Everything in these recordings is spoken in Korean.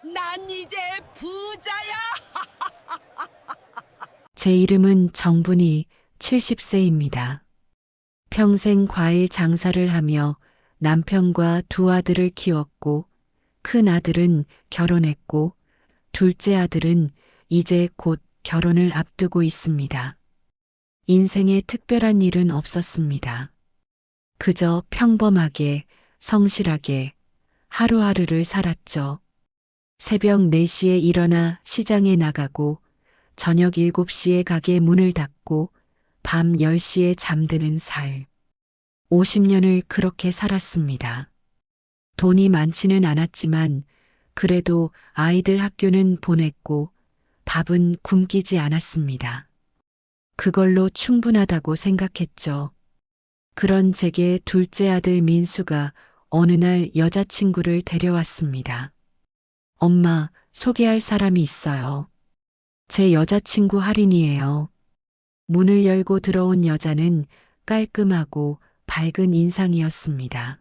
난 이제 부자야. 제 이름은 정분이 70세입니다. 평생 과일 장사를 하며 남편과 두 아들을 키웠고, 큰 아들은 결혼했고, 둘째 아들은 이제 곧 결혼을 앞두고 있습니다. 인생에 특별한 일은 없었습니다. 그저 평범하게, 성실하게 하루하루를 살았죠. 새벽 4시에 일어나 시장에 나가고, 저녁 7시에 가게 문을 닫고, 밤 10시에 잠드는 살. 50년을 그렇게 살았습니다. 돈이 많지는 않았지만, 그래도 아이들 학교는 보냈고, 밥은 굶기지 않았습니다. 그걸로 충분하다고 생각했죠. 그런 제게 둘째 아들 민수가 어느 날 여자친구를 데려왔습니다. 엄마, 소개할 사람이 있어요. 제 여자친구 할인이에요. 문을 열고 들어온 여자는 깔끔하고 밝은 인상이었습니다.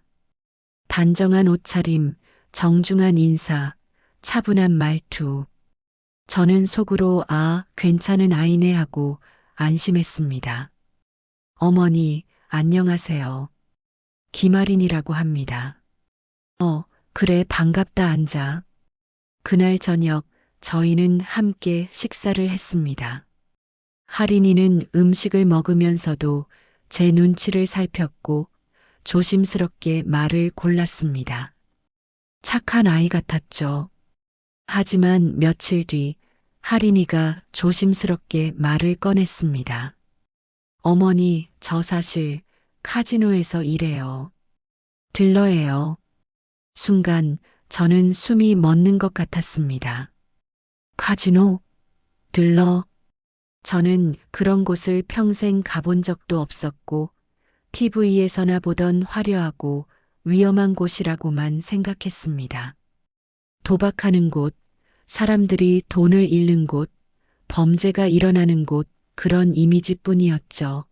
단정한 옷차림, 정중한 인사, 차분한 말투. 저는 속으로 괜찮은 아이네 하고 안심했습니다. 어머니, 안녕하세요. 김아린이라고 합니다. 그래, 반갑다, 앉아. 그날 저녁 저희는 함께 식사를 했습니다. 할인이는 음식을 먹으면서도 제 눈치를 살폈고 조심스럽게 말을 골랐습니다. 착한 아이 같았죠. 하지만 며칠 뒤 할인이가 조심스럽게 말을 꺼냈습니다. 어머니, 저 사실 카지노에서 일해요. 딜러예요. 순간 저는 숨이 멎는 것 같았습니다. 카지노? 딜러? 저는 그런 곳을 평생 가본 적도 없었고 TV에서나 보던 화려하고 위험한 곳이라고만 생각했습니다. 도박하는 곳, 사람들이 돈을 잃는 곳, 범죄가 일어나는 곳, 그런 이미지뿐이었죠.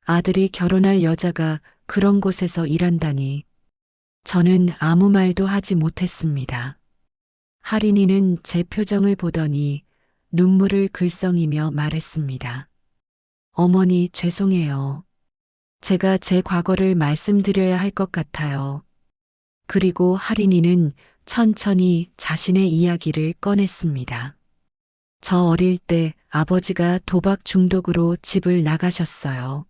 아들이 결혼할 여자가 그런 곳에서 일한다니. 저는 아무 말도 하지 못했습니다. 할인이는 제 표정을 보더니 눈물을 글썽이며 말했습니다. 어머니, 죄송해요. 제가 제 과거를 말씀드려야 할 것 같아요. 그리고 할인이는 천천히 자신의 이야기를 꺼냈습니다. 저 어릴 때 아버지가 도박 중독으로 집을 나가셨어요.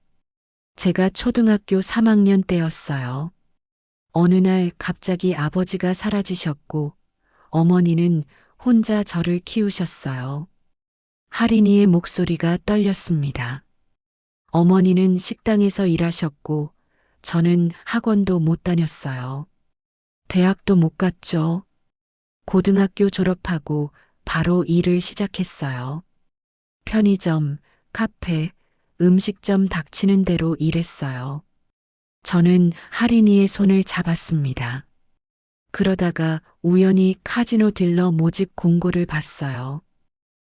제가 초등학교 3학년 때였어요. 어느 날 갑자기 아버지가 사라지셨고 어머니는 혼자 저를 키우셨어요. 할인이의 목소리가 떨렸습니다. 어머니는 식당에서 일하셨고 저는 학원도 못 다녔어요. 대학도 못 갔죠. 고등학교 졸업하고 바로 일을 시작했어요. 편의점, 카페, 음식점 닥치는 대로 일했어요. 저는 할인이의 손을 잡았습니다. 그러다가 우연히 카지노 딜러 모집 공고를 봤어요.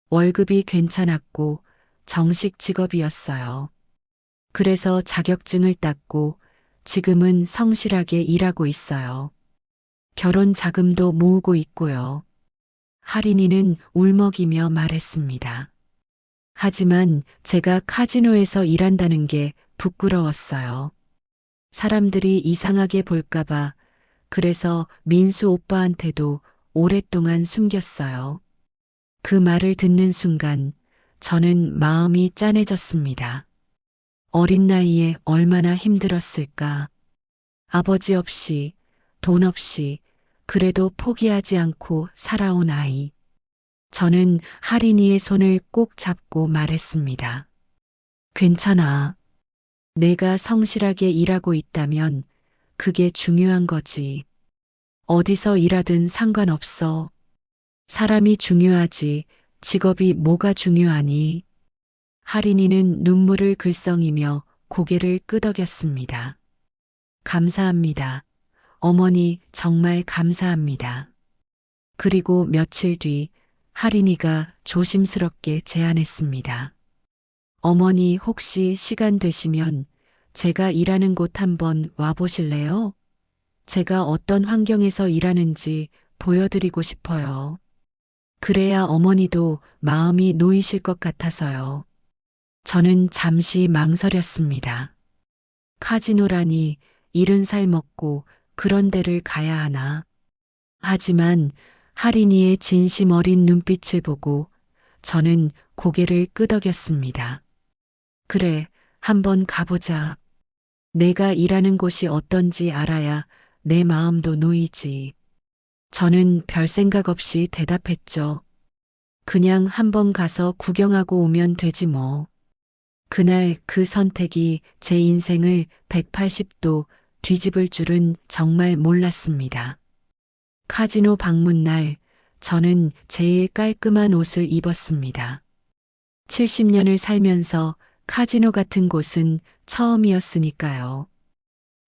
월급이 괜찮았고 정식 직업이었어요. 그래서 자격증을 땄고 지금은 성실하게 일하고 있어요. 결혼 자금도 모으고 있고요. 할인이는 울먹이며 말했습니다. 하지만 제가 카지노에서 일한다는 게 부끄러웠어요. 사람들이 이상하게 볼까봐 그래서 민수 오빠한테도 오랫동안 숨겼어요. 그 말을 듣는 순간 저는 마음이 짠해졌습니다. 어린 나이에 얼마나 힘들었을까. 아버지 없이, 돈 없이, 그래도 포기하지 않고 살아온 아이. 저는 할인이의 손을 꼭 잡고 말했습니다. 괜찮아. 내가 성실하게 일하고 있다면 그게 중요한 거지. 어디서 일하든 상관없어. 사람이 중요하지 직업이 뭐가 중요하니. 할인이는 눈물을 글썽이며 고개를 끄덕였습니다. 감사합니다. 어머니, 정말 감사합니다. 그리고 며칠 뒤 할인이가 조심스럽게 제안했습니다. 어머니, 혹시 시간 되시면 제가 일하는 곳 한번 와보실래요? 제가 어떤 환경에서 일하는지 보여드리고 싶어요. 그래야 어머니도 마음이 놓이실 것 같아서요. 저는 잠시 망설였습니다. 카지노라니 70살 먹고 그런 데를 가야 하나. 하지만 할인이의 진심 어린 눈빛을 보고 저는 고개를 끄덕였습니다. 그래, 한번 가보자. 내가 일하는 곳이 어떤지 알아야 내 마음도 놓이지. 저는 별 생각 없이 대답했죠. 그냥 한번 가서 구경하고 오면 되지 뭐. 그날 그 선택이 제 인생을 180도 뒤집을 줄은 정말 몰랐습니다. 카지노 방문 날 저는 제일 깔끔한 옷을 입었습니다. 70년을 살면서 카지노 같은 곳은 처음이었으니까요.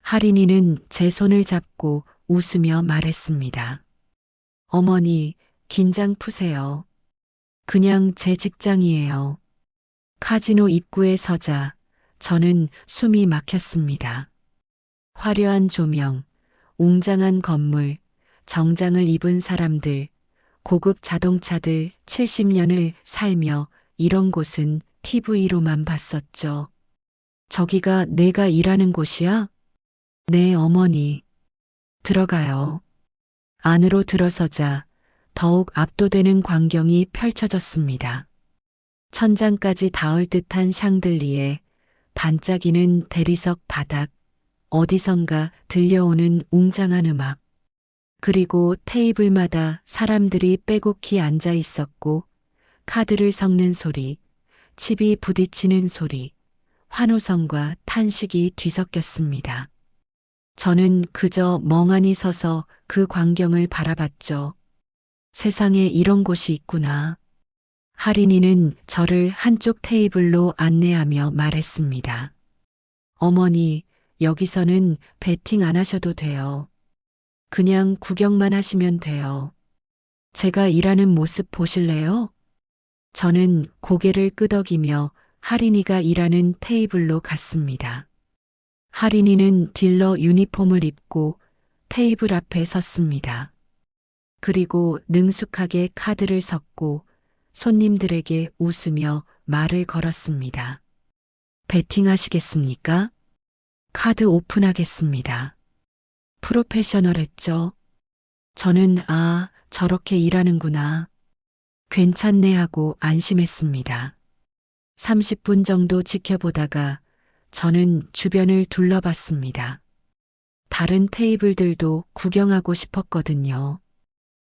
할인이는 제 손을 잡고 웃으며 말했습니다. 어머니, 긴장 푸세요. 그냥 제 직장이에요. 카지노 입구에 서자 저는 숨이 막혔습니다. 화려한 조명, 웅장한 건물, 정장을 입은 사람들, 고급 자동차들 70년을 살며 이런 곳은 TV로만 봤었죠. 저기가 내가 일하는 곳이야? 네, 어머니. 들어가요. 안으로 들어서자 더욱 압도되는 광경이 펼쳐졌습니다. 천장까지 닿을 듯한 샹들리에 반짝이는 대리석 바닥, 어디선가 들려오는 웅장한 음악, 그리고 테이블마다 사람들이 빼곡히 앉아 있었고 카드를 섞는 소리, 칩이 부딪히는 소리, 환호성과 탄식이 뒤섞였습니다. 저는 그저 멍하니 서서 그 광경을 바라봤죠. 세상에 이런 곳이 있구나. 할인이는 저를 한쪽 테이블로 안내하며 말했습니다. 어머니, 여기서는 베팅 안 하셔도 돼요. 그냥 구경만 하시면 돼요. 제가 일하는 모습 보실래요? 저는 고개를 끄덕이며 할인이가 일하는 테이블로 갔습니다. 할인이는 딜러 유니폼을 입고 테이블 앞에 섰습니다. 그리고 능숙하게 카드를 섞고 손님들에게 웃으며 말을 걸었습니다. 베팅하시겠습니까? 카드 오픈하겠습니다. 프로페셔널했죠. 저는 저렇게 일하는구나. 괜찮네 하고 안심했습니다. 30분 정도 지켜보다가 저는 주변을 둘러봤습니다. 다른 테이블들도 구경하고 싶었거든요.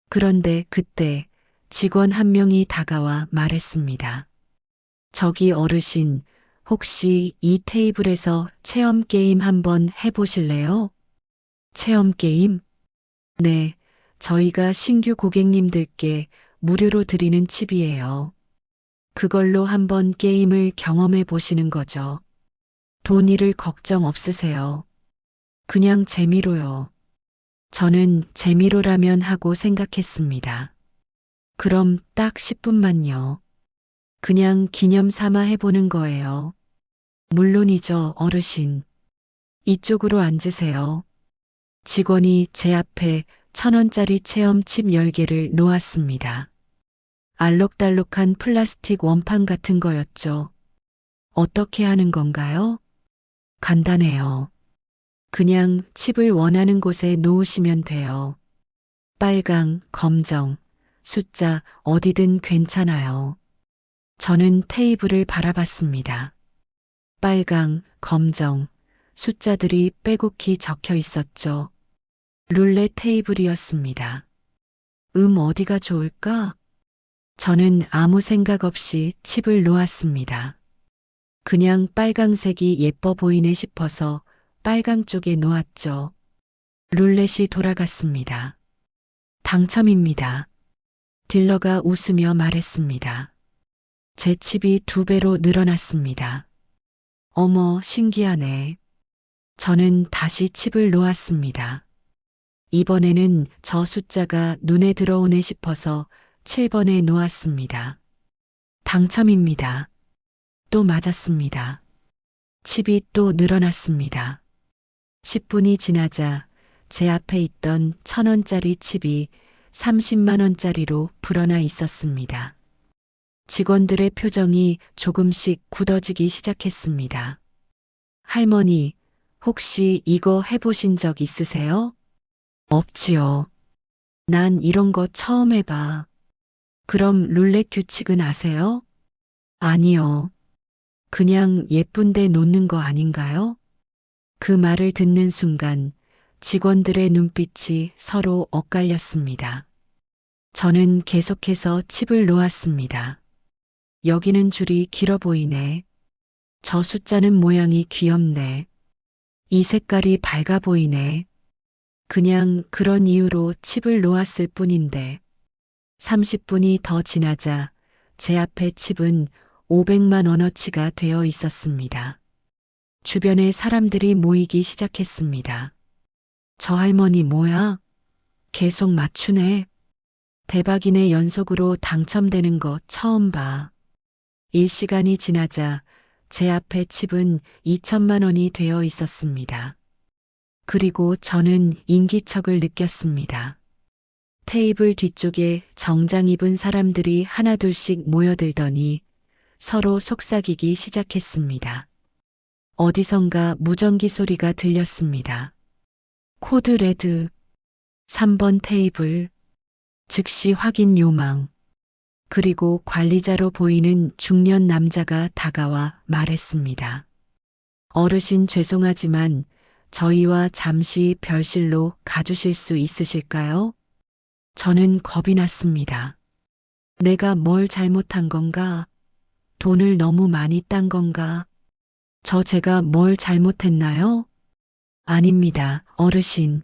그런데 그때 직원 한 명이 다가와 말했습니다. 저기 어르신, 혹시 이 테이블에서 체험 게임 한번 해보실래요? 체험 게임? 네, 저희가 신규 고객님들께 무료로 드리는 칩이에요. 그걸로 한번 게임을 경험해 보시는 거죠. 돈 잃을 걱정 없으세요. 그냥 재미로요. 저는 재미로라면 하고 생각했습니다. 그럼 딱 10분만요. 그냥 기념 삼아 해보는 거예요. 물론이죠, 어르신. 이쪽으로 앉으세요. 직원이 제 앞에 1,000원짜리 체험 칩 10개를 놓았습니다. 알록달록한 플라스틱 원판 같은 거였죠. 어떻게 하는 건가요? 간단해요. 그냥 칩을 원하는 곳에 놓으시면 돼요. 빨강, 검정, 숫자 어디든 괜찮아요. 저는 테이블을 바라봤습니다. 빨강, 검정, 숫자들이 빼곡히 적혀 있었죠. 룰렛 테이블이었습니다. 어디가 좋을까? 저는 아무 생각 없이 칩을 놓았습니다. 그냥 빨강색이 예뻐 보이네 싶어서 빨강 쪽에 놓았죠. 룰렛이 돌아갔습니다. 당첨입니다. 딜러가 웃으며 말했습니다. 제 칩이 2배로 늘어났습니다. 어머, 신기하네. 저는 다시 칩을 놓았습니다. 이번에는 저 숫자가 눈에 들어오네 싶어서 7번에 놓았습니다. 당첨입니다. 또 맞았습니다. 칩이 또 늘어났습니다. 10분이 지나자 제 앞에 있던 1,000원짜리 칩이 30만 원짜리로 불어나 있었습니다. 직원들의 표정이 조금씩 굳어지기 시작했습니다. 할머니, 혹시 이거 해보신 적 있으세요? 없지요. 난 이런 거 처음 해봐. 그럼 룰렛 규칙은 아세요? 아니요. 그냥 예쁜데 놓는 거 아닌가요? 그 말을 듣는 순간 직원들의 눈빛이 서로 엇갈렸습니다. 저는 계속해서 칩을 놓았습니다. 여기는 줄이 길어 보이네. 저 숫자는 모양이 귀엽네. 이 색깔이 밝아 보이네. 그냥 그런 이유로 칩을 놓았을 뿐인데 30분이 더 지나자 제 앞에 칩은 500만 원어치가 되어 있었습니다. 주변에 사람들이 모이기 시작했습니다. 저 할머니 뭐야? 계속 맞추네. 대박이네. 연속으로 당첨되는 거 처음 봐. 일시간이 지나자 제 앞에 칩은 2천만 원이 되어 있었습니다. 그리고 저는 인기척을 느꼈습니다. 테이블 뒤쪽에 정장 입은 사람들이 하나둘씩 모여들더니 서로 속삭이기 시작했습니다. 어디선가 무전기 소리가 들렸습니다. 코드 레드 3번 테이블 즉시 확인 요망. 그리고 관리자로 보이는 중년 남자가 다가와 말했습니다. 어르신 죄송하지만 저희와 잠시 별실로 가주실 수 있으실까요? 저는 겁이 났습니다. 내가 뭘 잘못한 건가? 돈을 너무 많이 딴 건가? 제가 뭘 잘못했나요? 아닙니다, 어르신.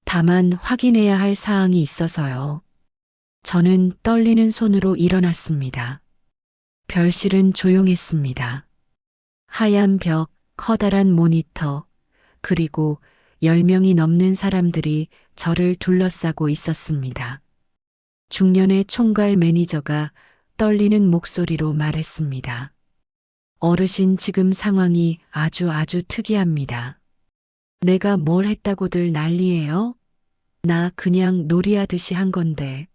다만 확인해야 할 사항이 있어서요. 저는 떨리는 손으로 일어났습니다. 별실은 조용했습니다. 하얀 벽, 커다란 모니터, 그리고 10명이 넘는 사람들이 저를 둘러싸고 있었습니다. 중년의 총괄 매니저가 떨리는 목소리로 말했습니다. 어르신 지금 상황이 아주 특이합니다. 내가 뭘 했다고들 난리예요? 나 그냥 놀이하듯이 한 건데.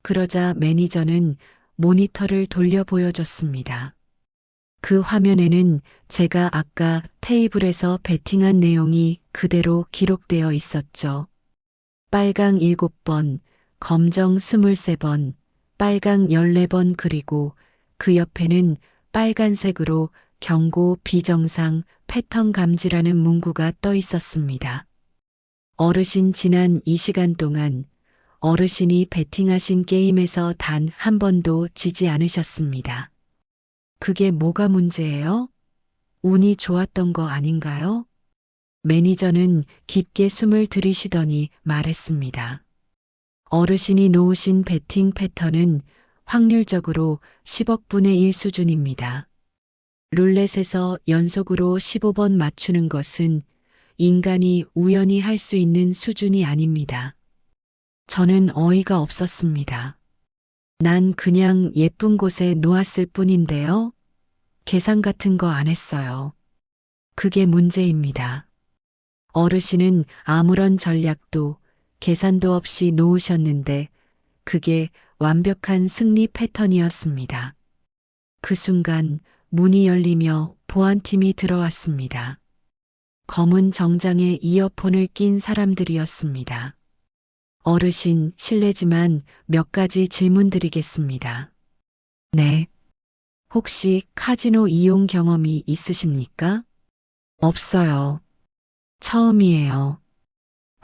그러자 매니저는 모니터를 돌려 보여줬습니다. 그 화면에는 제가 아까 테이블에서 베팅한 내용이 그대로 기록되어 있었죠. 빨강 7번, 검정 23번, 빨강 14번 그리고 그 옆에는 빨간색으로 경고 비정상 패턴 감지라는 문구가 떠 있었습니다. 어르신 지난 이 시간 동안 어르신이 베팅하신 게임에서 단 한 번도 지지 않으셨습니다. 그게 뭐가 문제예요? 운이 좋았던 거 아닌가요? 매니저는 깊게 숨을 들이쉬더니 말했습니다. 어르신이 놓으신 베팅 패턴은 확률적으로 10억 분의 1 수준입니다. 룰렛에서 연속으로 15번 맞추는 것은 인간이 우연히 할 수 있는 수준이 아닙니다. 저는 어이가 없었습니다. 난 그냥 예쁜 곳에 놓았을 뿐인데요. 계산 같은 거 안 했어요. 그게 문제입니다. 어르신은 아무런 전략도 계산도 없이 놓으셨는데 그게 완벽한 승리 패턴이었습니다. 그 순간 문이 열리며 보안팀이 들어왔습니다. 검은 정장에 이어폰을 낀 사람들이었습니다. 어르신, 실례지만 몇 가지 질문 드리겠습니다. 네. 혹시 카지노 이용 경험이 있으십니까? 없어요. 처음이에요.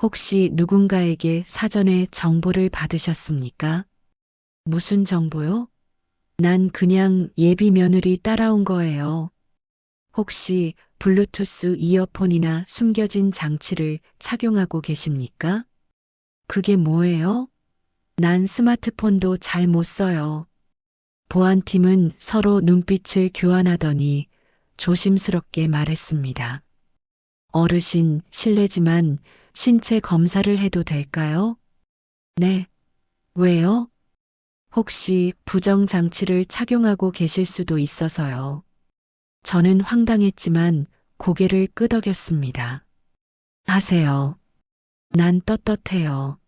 혹시 누군가에게 사전에 정보를 받으셨습니까? 무슨 정보요? 난 그냥 예비 며느리 따라온 거예요. 혹시 블루투스 이어폰이나 숨겨진 장치를 착용하고 계십니까? 그게 뭐예요? 난 스마트폰도 잘 못 써요. 보안팀은 서로 눈빛을 교환하더니 조심스럽게 말했습니다. 어르신, 실례지만 신체 검사를 해도 될까요? 네. 왜요? 혹시 부정 장치를 착용하고 계실 수도 있어서요. 저는 황당했지만 고개를 끄덕였습니다. 하세요. 난 떳떳해요.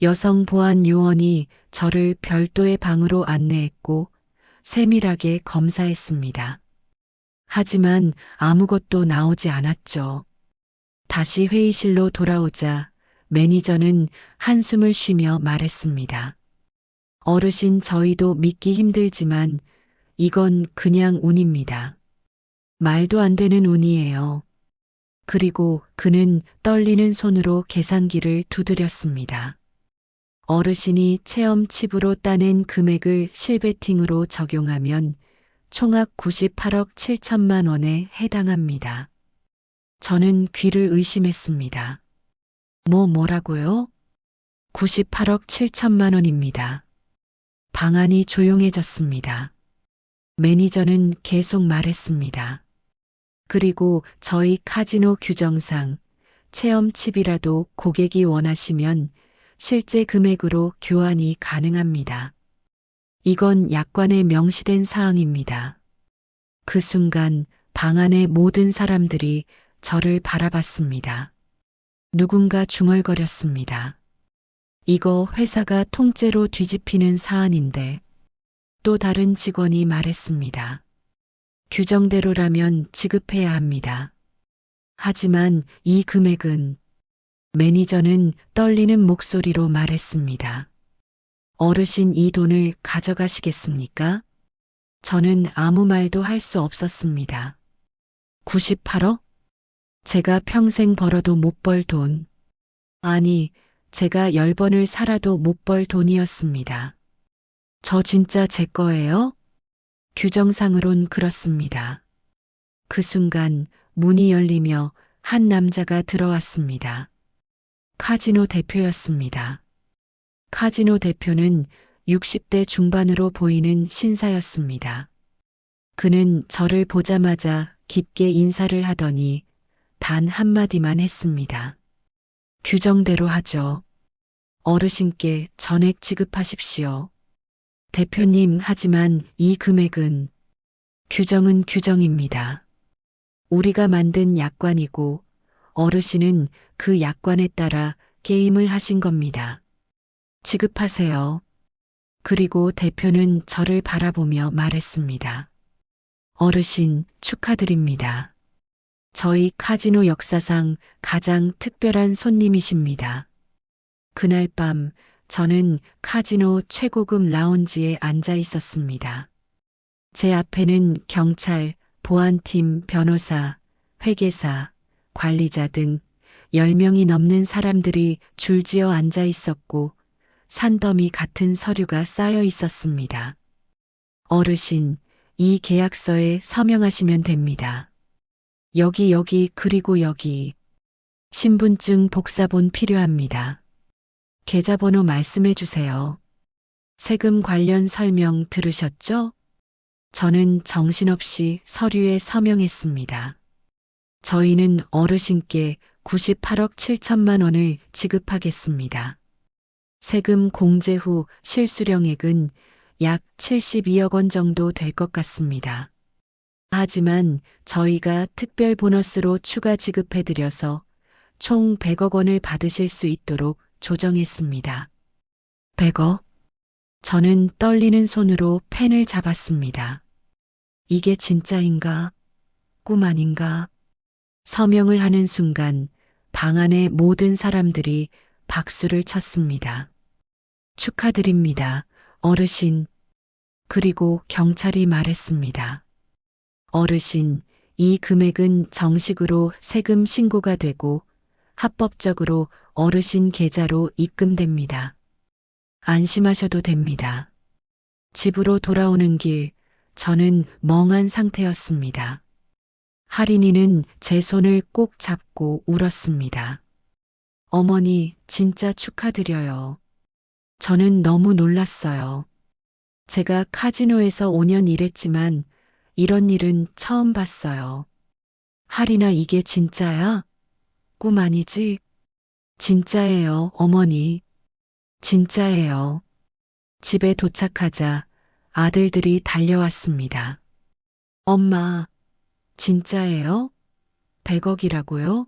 여성 보안 요원이 저를 별도의 방으로 안내했고 세밀하게 검사했습니다. 하지만 아무것도 나오지 않았죠. 다시 회의실로 돌아오자 매니저는 한숨을 쉬며 말했습니다. 어르신, 저희도 믿기 힘들지만 이건 그냥 운입니다. 말도 안 되는 운이에요. 그리고 그는 떨리는 손으로 계산기를 두드렸습니다. 어르신이 체험 칩으로 따낸 금액을 실베팅으로 적용하면 총합 98억 7천만 원에 해당합니다. 저는 귀를 의심했습니다. 뭐라고요? 98억 7천만 원입니다. 방안이 조용해졌습니다. 매니저는 계속 말했습니다. 그리고 저희 카지노 규정상 체험 칩이라도 고객이 원하시면 실제 금액으로 교환이 가능합니다. 이건 약관에 명시된 사항입니다. 그 순간 방 안의 모든 사람들이 저를 바라봤습니다. 누군가 중얼거렸습니다. 이거 회사가 통째로 뒤집히는 사안인데. 또 다른 직원이 말했습니다. 규정대로라면 지급해야 합니다. 하지만 이 금액은, 매니저는 떨리는 목소리로 말했습니다. 어르신, 이 돈을 가져가시겠습니까? 저는 아무 말도 할 수 없었습니다. 98억? 제가 평생 벌어도 못 벌 돈. 아니, 제가 10번을 살아도 못 벌 돈이었습니다. 저 진짜 제 거예요? 규정상으론 그렇습니다. 그 순간 문이 열리며 한 남자가 들어왔습니다. 카지노 대표였습니다. 카지노 대표는 60대 중반으로 보이는 신사였습니다. 그는 저를 보자마자 깊게 인사를 하더니 단 한마디만 했습니다. 규정대로 하죠. 어르신께 전액 지급하십시오. 대표님, 하지만 이 금액은, 규정은 규정입니다. 우리가 만든 약관이고 어르신은 그 약관에 따라 게임을 하신 겁니다. 지급하세요. 그리고 대표는 저를 바라보며 말했습니다. 어르신, 축하드립니다. 저희 카지노 역사상 가장 특별한 손님이십니다. 그날 밤 저는 카지노 최고급 라운지에 앉아 있었습니다. 제 앞에는 경찰, 보안팀, 변호사, 회계사, 관리자 등 10명이 넘는 사람들이 줄지어 앉아 있었고 산더미 같은 서류가 쌓여 있었습니다. 어르신, 이 계약서에 서명하시면 됩니다. 여기, 그리고 여기. 신분증 복사본 필요합니다. 계좌번호 말씀해 주세요. 세금 관련 설명 들으셨죠? 저는 정신없이 서류에 서명했습니다. 저희는 어르신께 98억 7천만 원을 지급하겠습니다. 세금 공제 후 실수령액은 약 72억 원 정도 될 것 같습니다. 하지만 저희가 특별 보너스로 추가 지급해드려서 총 100억 원을 받으실 수 있도록 조정했습니다. 100억? 저는 떨리는 손으로 펜을 잡았습니다. 이게 진짜인가? 꿈 아닌가? 서명을 하는 순간 방 안의 모든 사람들이 박수를 쳤습니다. 축하드립니다, 어르신. 그리고 경찰이 말했습니다. 어르신, 이 금액은 정식으로 세금 신고가 되고 합법적으로 어르신 계좌로 입금됩니다. 안심하셔도 됩니다. 집으로 돌아오는 길, 저는 멍한 상태였습니다. 할인이는 제 손을 꼭 잡고 울었습니다. 어머니, 진짜 축하드려요. 저는 너무 놀랐어요. 제가 카지노에서 5년 일했지만 이런 일은 처음 봤어요. 할인아, 이게 진짜야? 꿈 아니지? 진짜예요, 어머니. 진짜예요. 집에 도착하자 아들들이 달려왔습니다. 엄마, 진짜예요? 100억이라고요?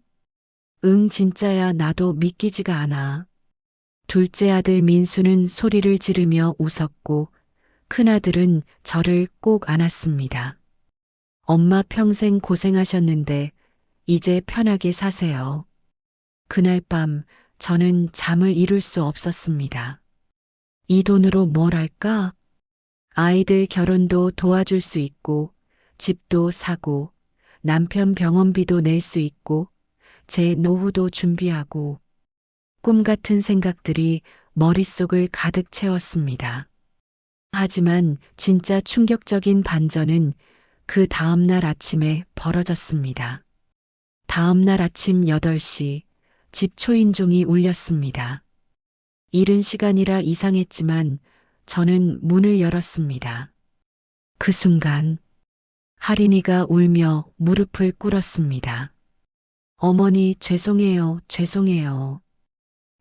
응, 진짜야. 나도 믿기지가 않아. 둘째 아들 민수는 소리를 지르며 웃었고 큰아들은 저를 꼭 안았습니다. 엄마 평생 고생하셨는데 이제 편하게 사세요. 그날 밤 저는 잠을 이룰 수 없었습니다. 이 돈으로 뭘 할까? 아이들 결혼도 도와줄 수 있고, 집도 사고, 남편 병원비도 낼 수 있고, 제 노후도 준비하고, 꿈 같은 생각들이 머릿속을 가득 채웠습니다. 하지만 진짜 충격적인 반전은 그 다음날 아침에 벌어졌습니다. 다음날 아침 8시 집 초인종이 울렸습니다. 이른 시간이라 이상했지만 저는 문을 열었습니다. 그 순간 할인이가 울며 무릎을 꿇었습니다. 어머니 죄송해요, 죄송해요.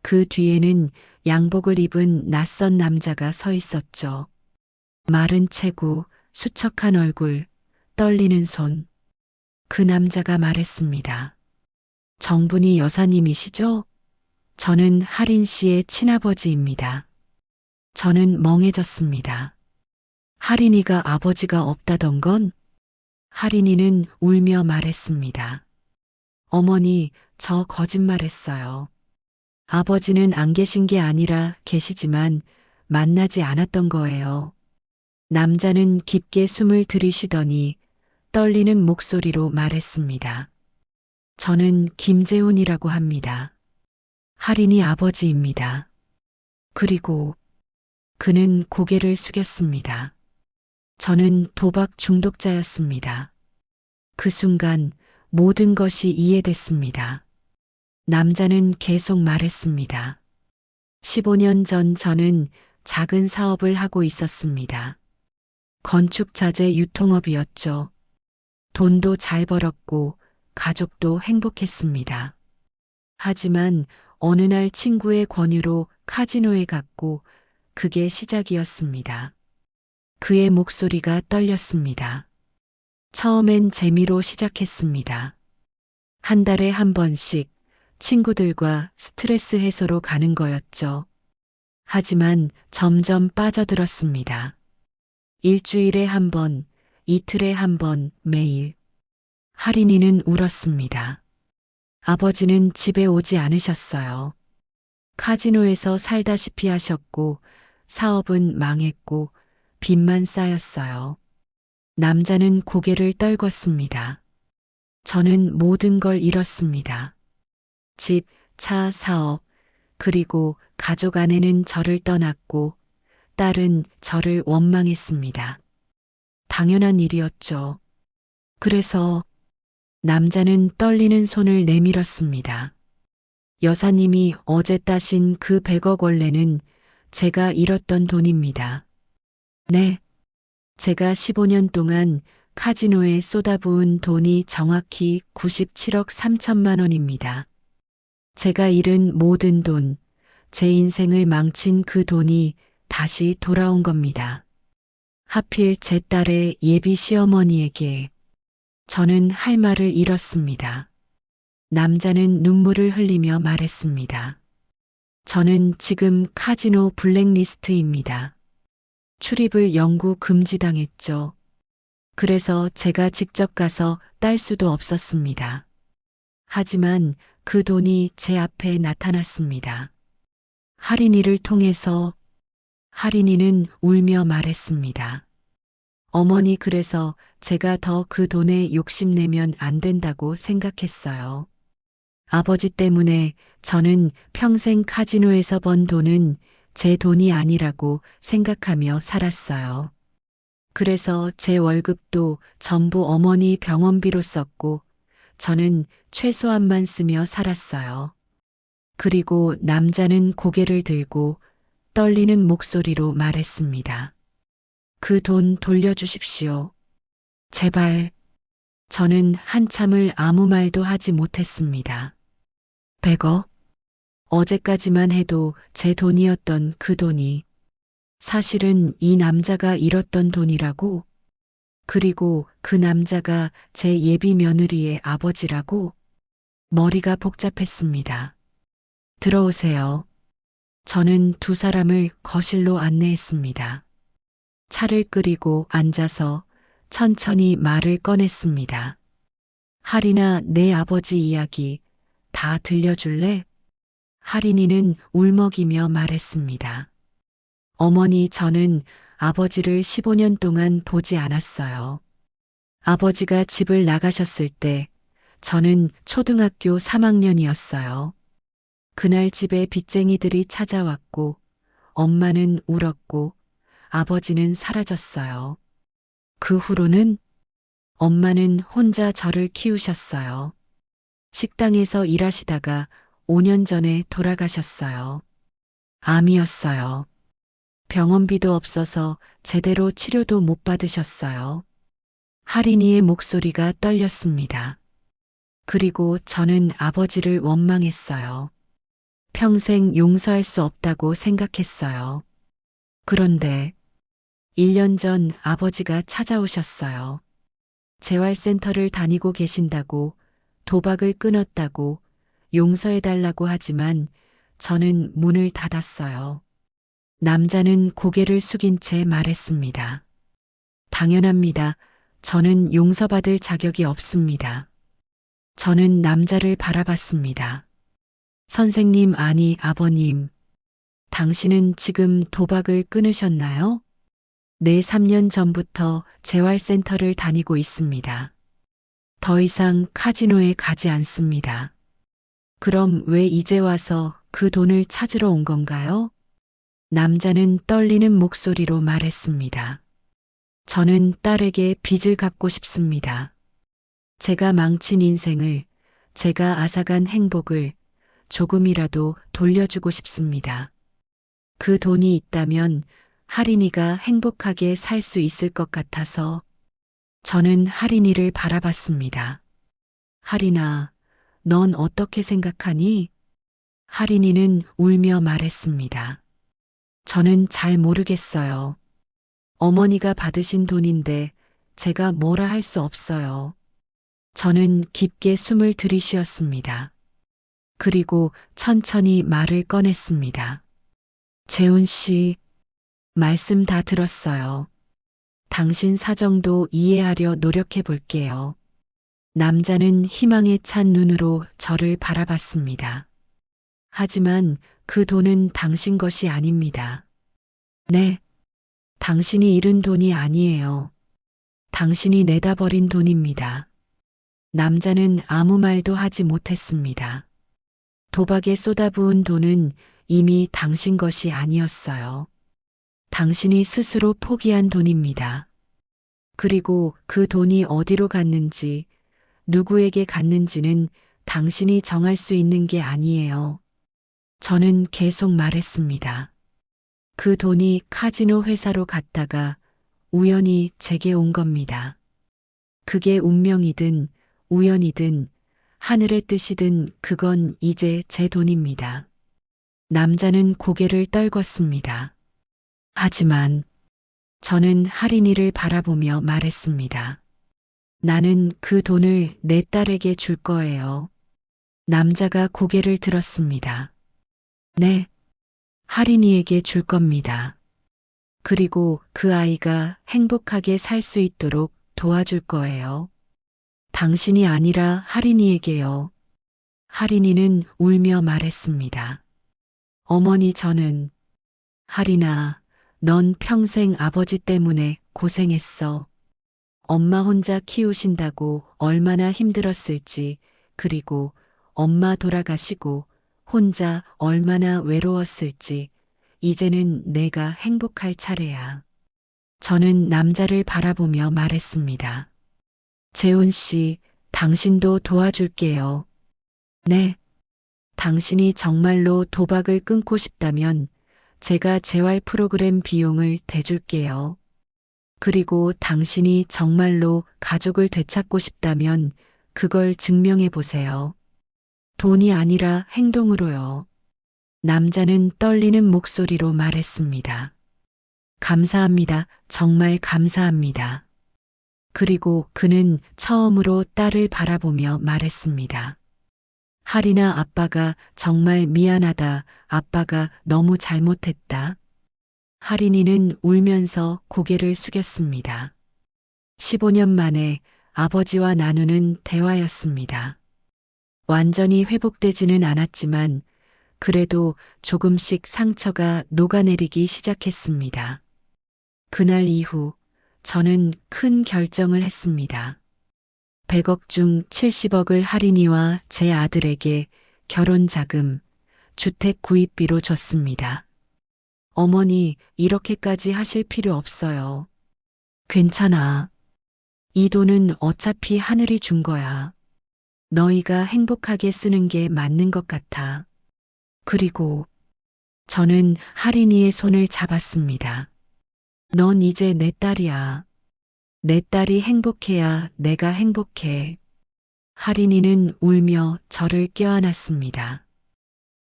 그 뒤에는 양복을 입은 낯선 남자가 서 있었죠. 마른 체구, 수척한 얼굴, 떨리는 손. 그 남자가 말했습니다. 정분이 여사님이시죠? 저는 할인 씨의 친아버지입니다. 저는 멍해졌습니다. 할인이가 아버지가 없다던 건? 할인이는 울며 말했습니다. 어머니, 저 거짓말했어요. 아버지는 안 계신 게 아니라 계시지만 만나지 않았던 거예요. 남자는 깊게 숨을 들이쉬더니 떨리는 목소리로 말했습니다. 저는 김재훈이라고 합니다. 할인이 아버지입니다. 그리고 그는 고개를 숙였습니다. 저는 도박 중독자였습니다. 그 순간 모든 것이 이해됐습니다. 남자는 계속 말했습니다. 15년 전 저는 작은 사업을 하고 있었습니다. 건축자재 유통업이었죠. 돈도 잘 벌었고 가족도 행복했습니다. 하지만 어느 날 친구의 권유로 카지노에 갔고 그게 시작이었습니다. 그의 목소리가 떨렸습니다. 처음엔 재미로 시작했습니다. 한 달에 한 번씩 친구들과 스트레스 해소로 가는 거였죠. 하지만 점점 빠져들었습니다. 일주일에 한 번, 이틀에 한 번, 매일. 할인이는 울었습니다. 아버지는 집에 오지 않으셨어요. 카지노에서 살다시피 하셨고 사업은 망했고 빚만 쌓였어요. 남자는 고개를 떨궜습니다. 저는 모든 걸 잃었습니다. 집, 차, 사업, 그리고 가족 아내는 저를 떠났고 딸은 저를 원망했습니다. 당연한 일이었죠. 그래서 남자는 떨리는 손을 내밀었습니다. 여사님이 어제 따신 그 100억 원래는 제가 잃었던 돈입니다. 네. 제가 15년 동안 카지노에 쏟아부은 돈이 정확히 97억 3천만 원입니다. 제가 잃은 모든 돈, 제 인생을 망친 그 돈이 다시 돌아온 겁니다. 하필 제 딸의 예비 시어머니에게 저는 할 말을 잃었습니다. 남자는 눈물을 흘리며 말했습니다. 저는 지금 카지노 블랙리스트입니다. 출입을 영구 금지당했죠. 그래서 제가 직접 가서 딸 수도 없었습니다. 하지만 그 돈이 제 앞에 나타났습니다. 할인이를 통해서 할인이는 울며 말했습니다. 어머니 그래서 제가 더 그 돈에 욕심내면 안 된다고 생각했어요. 아버지 때문에 저는 평생 카지노에서 번 돈은 제 돈이 아니라고 생각하며 살았어요. 그래서 제 월급도 전부 어머니 병원비로 썼고 저는 최소한만 쓰며 살았어요. 그리고 남자는 고개를 들고 떨리는 목소리로 말했습니다. 그 돈 돌려주십시오. 제발. 저는 한참을 아무 말도 하지 못했습니다. 100억? 어제까지만 해도 제 돈이었던 그 돈이 사실은 이 남자가 잃었던 돈이라고? 그리고 그 남자가 제 예비 며느리의 아버지라고? 머리가 복잡했습니다. 들어오세요. 저는 두 사람을 거실로 안내했습니다. 차를 끓이고 앉아서 천천히 말을 꺼냈습니다. 할인아, 내 아버지 이야기 다 들려줄래? 할인이는 울먹이며 말했습니다. 어머니, 저는 아버지를 15년 동안 보지 않았어요. 아버지가 집을 나가셨을 때 저는 초등학교 3학년이었어요. 그날 집에 빚쟁이들이 찾아왔고 엄마는 울었고 아버지는 사라졌어요. 그 후로는 엄마는 혼자 저를 키우셨어요. 식당에서 일하시다가 5년 전에 돌아가셨어요. 암이었어요. 병원비도 없어서 제대로 치료도 못 받으셨어요. 할인이의 목소리가 떨렸습니다. 그리고 저는 아버지를 원망했어요. 평생 용서할 수 없다고 생각했어요. 그런데 1년 전 아버지가 찾아오셨어요. 재활센터를 다니고 계신다고, 도박을 끊었다고, 용서해달라고 하지만 저는 문을 닫았어요. 남자는 고개를 숙인 채 말했습니다. 당연합니다. 저는 용서받을 자격이 없습니다. 저는 남자를 바라봤습니다. 선생님, 아니, 아버님. 당신은 지금 도박을 끊으셨나요? 네, 3년 전부터 재활센터를 다니고 있습니다. 더 이상 카지노에 가지 않습니다. 그럼 왜 이제 와서 그 돈을 찾으러 온 건가요? 남자는 떨리는 목소리로 말했습니다. 저는 딸에게 빚을 갚고 싶습니다. 제가 망친 인생을, 제가 앗아간 행복을 조금이라도 돌려주고 싶습니다. 그 돈이 있다면 할인이가 행복하게 살 수 있을 것 같아서 저는 할인이를 바라봤습니다. 할인아, 넌 어떻게 생각하니? 할인이는 울며 말했습니다. 저는 잘 모르겠어요. 어머니가 받으신 돈인데 제가 뭐라 할 수 없어요. 저는 깊게 숨을 들이쉬었습니다. 그리고 천천히 말을 꺼냈습니다. 재훈 씨, 말씀 다 들었어요. 당신 사정도 이해하려 노력해 볼게요. 남자는 희망에 찬 눈으로 저를 바라봤습니다. 하지만 그 돈은 당신 것이 아닙니다. 네, 당신이 잃은 돈이 아니에요. 당신이 내다 버린 돈입니다. 남자는 아무 말도 하지 못했습니다. 도박에 쏟아부은 돈은 이미 당신 것이 아니었어요. 당신이 스스로 포기한 돈입니다. 그리고 그 돈이 어디로 갔는지, 누구에게 갔는지는 당신이 정할 수 있는 게 아니에요. 저는 계속 말했습니다. 그 돈이 카지노 회사로 갔다가 우연히 제게 온 겁니다. 그게 운명이든 우연이든 하늘의 뜻이든 그건 이제 제 돈입니다. 남자는 고개를 떨궜습니다. 하지만 저는 할인이를 바라보며 말했습니다. 나는 그 돈을 내 딸에게 줄 거예요. 남자가 고개를 들었습니다. 네, 할인이에게 줄 겁니다. 그리고 그 아이가 행복하게 살 수 있도록 도와줄 거예요. 당신이 아니라 할인이에게요. 할인이는 울며 말했습니다. 어머니, 저는 할인아, 넌 평생 아버지 때문에 고생했어. 엄마 혼자 키우신다고 얼마나 힘들었을지, 그리고 엄마 돌아가시고 혼자 얼마나 외로웠을지, 이제는 내가 행복할 차례야. 저는 남자를 바라보며 말했습니다. 재훈 씨, 당신도 도와줄게요. 네. 당신이 정말로 도박을 끊고 싶다면 제가 재활 프로그램 비용을 대줄게요. 그리고 당신이 정말로 가족을 되찾고 싶다면 그걸 증명해 보세요. 돈이 아니라 행동으로요. 남자는 떨리는 목소리로 말했습니다. 감사합니다. 정말 감사합니다. 그리고 그는 처음으로 딸을 바라보며 말했습니다. 할이나 아빠가 정말 미안하다. 아빠가 너무 잘못했다. 할인이는 울면서 고개를 숙였습니다. 15년 만에 아버지와 나누는 대화였습니다. 완전히 회복되지는 않았지만 그래도 조금씩 상처가 녹아내리기 시작했습니다. 그날 이후 저는 큰 결정을 했습니다. 100억 중 70억을 할인이와 제 아들에게 결혼 자금, 주택 구입비로 줬습니다. 어머니, 이렇게까지 하실 필요 없어요. 괜찮아. 이 돈은 어차피 하늘이 준 거야. 너희가 행복하게 쓰는 게 맞는 것 같아. 그리고 저는 할인이의 손을 잡았습니다. 넌 이제 내 딸이야. 내 딸이 행복해야 내가 행복해. 할인이는 울며 저를 껴안았습니다.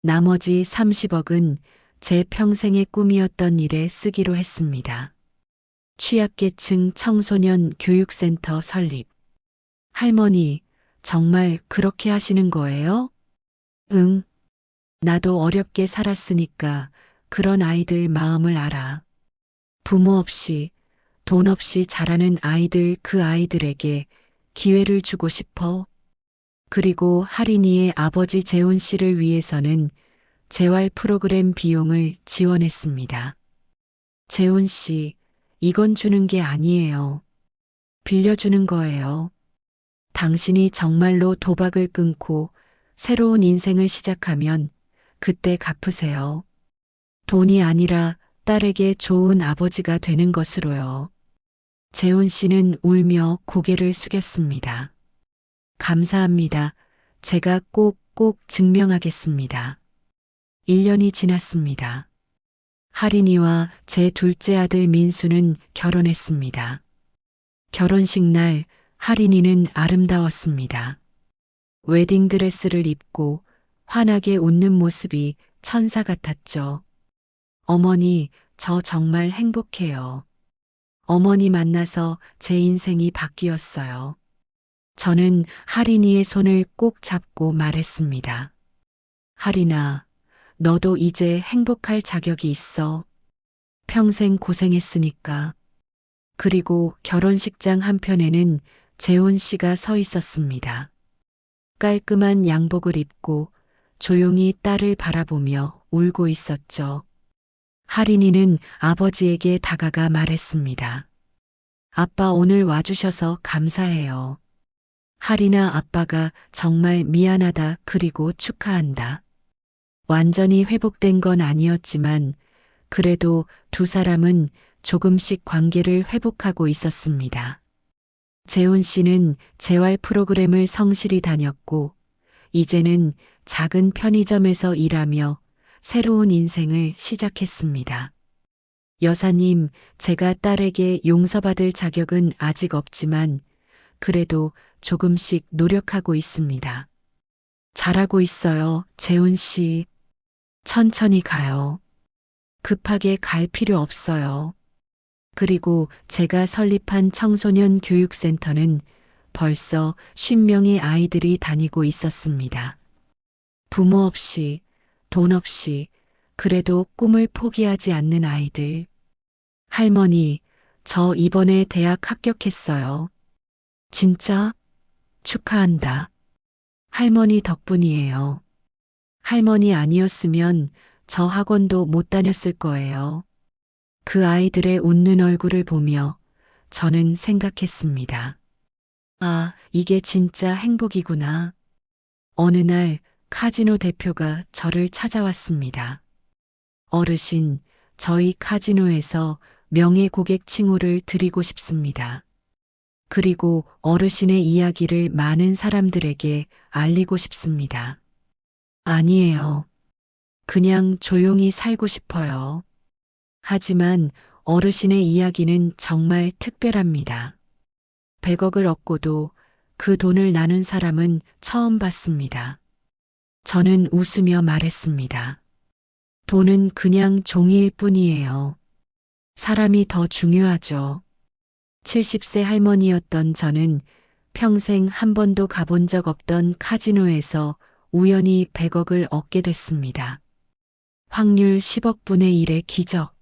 나머지 30억은 제 평생의 꿈이었던 일에 쓰기로 했습니다. 취약계층 청소년 교육센터 설립. 할머니, 정말 그렇게 하시는 거예요? 응. 나도 어렵게 살았으니까 그런 아이들 마음을 알아. 부모 없이, 돈 없이 자라는 아이들, 그 아이들에게 기회를 주고 싶어. 그리고 할인이의 아버지 재훈 씨를 위해서는 재활 프로그램 비용을 지원했습니다. 재훈 씨, 이건 주는 게 아니에요. 빌려주는 거예요. 당신이 정말로 도박을 끊고 새로운 인생을 시작하면 그때 갚으세요. 돈이 아니라 딸에게 좋은 아버지가 되는 것으로요. 재훈 씨는 울며 고개를 숙였습니다. 감사합니다. 제가 꼭 증명하겠습니다. 1년이 지났습니다. 할인이와 제 둘째 아들 민수는 결혼했습니다. 결혼식 날 할인이는 아름다웠습니다. 웨딩드레스를 입고 환하게 웃는 모습이 천사 같았죠. 어머니, 저 정말 행복해요. 어머니 만나서 제 인생이 바뀌었어요. 저는 할인이의 손을 꼭 잡고 말했습니다. 할인아, 너도 이제 행복할 자격이 있어. 평생 고생했으니까. 그리고 결혼식장 한편에는 재훈 씨가 서 있었습니다. 깔끔한 양복을 입고 조용히 딸을 바라보며 울고 있었죠. 할인이는 아버지에게 다가가 말했습니다. 아빠, 오늘 와주셔서 감사해요. 할인아, 아빠가 정말 미안하다, 그리고 축하한다. 완전히 회복된 건 아니었지만 그래도 두 사람은 조금씩 관계를 회복하고 있었습니다. 재훈 씨는 재활 프로그램을 성실히 다녔고 이제는 작은 편의점에서 일하며 새로운 인생을 시작했습니다. 여사님, 제가 딸에게 용서받을 자격은 아직 없지만 그래도 조금씩 노력하고 있습니다. 잘하고 있어요, 재훈 씨. 천천히 가요. 급하게 갈 필요 없어요. 그리고 제가 설립한 청소년 교육센터는 벌써 50명의 아이들이 다니고 있었습니다. 부모 없이, 돈 없이, 그래도 꿈을 포기하지 않는 아이들. 할머니, 저 이번에 대학 합격했어요. 진짜? 축하한다. 할머니 덕분이에요. 할머니 아니었으면 저 학원도 못 다녔을 거예요. 그 아이들의 웃는 얼굴을 보며 저는 생각했습니다. 아, 이게 진짜 행복이구나. 어느 날 카지노 대표가 저를 찾아왔습니다. 어르신, 저희 카지노에서 명예 고객 칭호를 드리고 싶습니다. 그리고 어르신의 이야기를 많은 사람들에게 알리고 싶습니다. 아니에요. 그냥 조용히 살고 싶어요. 하지만 어르신의 이야기는 정말 특별합니다. 100억을 얻고도 그 돈을 나눈 사람은 처음 봤습니다. 저는 웃으며 말했습니다. 돈은 그냥 종이일 뿐이에요. 사람이 더 중요하죠. 70세 할머니였던 저는 평생 한 번도 가본 적 없던 카지노에서 우연히 100억을 얻게 됐습니다. 확률 10억 분의 1의 기적.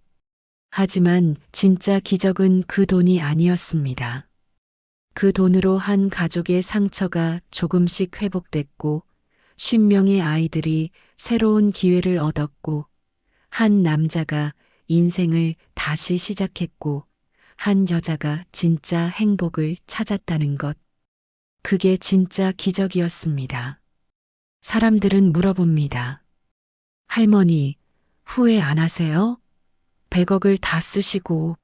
하지만 진짜 기적은 그 돈이 아니었습니다. 그 돈으로 한 가족의 상처가 조금씩 회복됐고, 50명의 아이들이 새로운 기회를 얻었고, 한 남자가 인생을 다시 시작했고, 한 여자가 진짜 행복을 찾았다는 것. 그게 진짜 기적이었습니다. 사람들은 물어봅니다. 할머니, 후회 안 하세요? 100억을 다 쓰시고.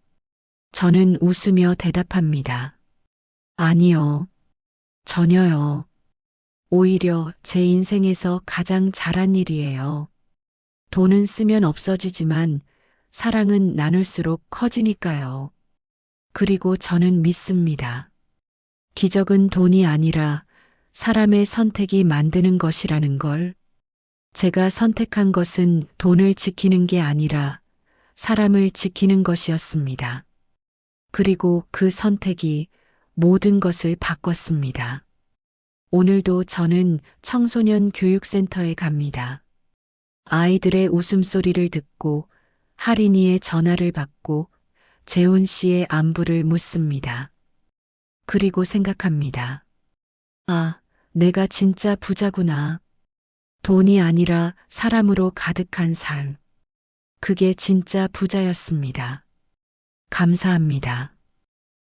저는 웃으며 대답합니다. 아니요. 전혀요. 오히려 제 인생에서 가장 잘한 일이에요. 돈은 쓰면 없어지지만 사랑은 나눌수록 커지니까요. 그리고 저는 믿습니다. 기적은 돈이 아니라 사람의 선택이 만드는 것이라는 걸. 제가 선택한 것은 돈을 지키는 게 아니라 사람을 지키는 것이었습니다. 그리고 그 선택이 모든 것을 바꿨습니다. 오늘도 저는 청소년 교육센터에 갑니다. 아이들의 웃음소리를 듣고 할인이의 전화를 받고 재훈 씨의 안부를 묻습니다. 그리고 생각합니다. 아, 내가 진짜 부자구나. 돈이 아니라 사람으로 가득한 삶. 그게 진짜 부자였습니다. 감사합니다.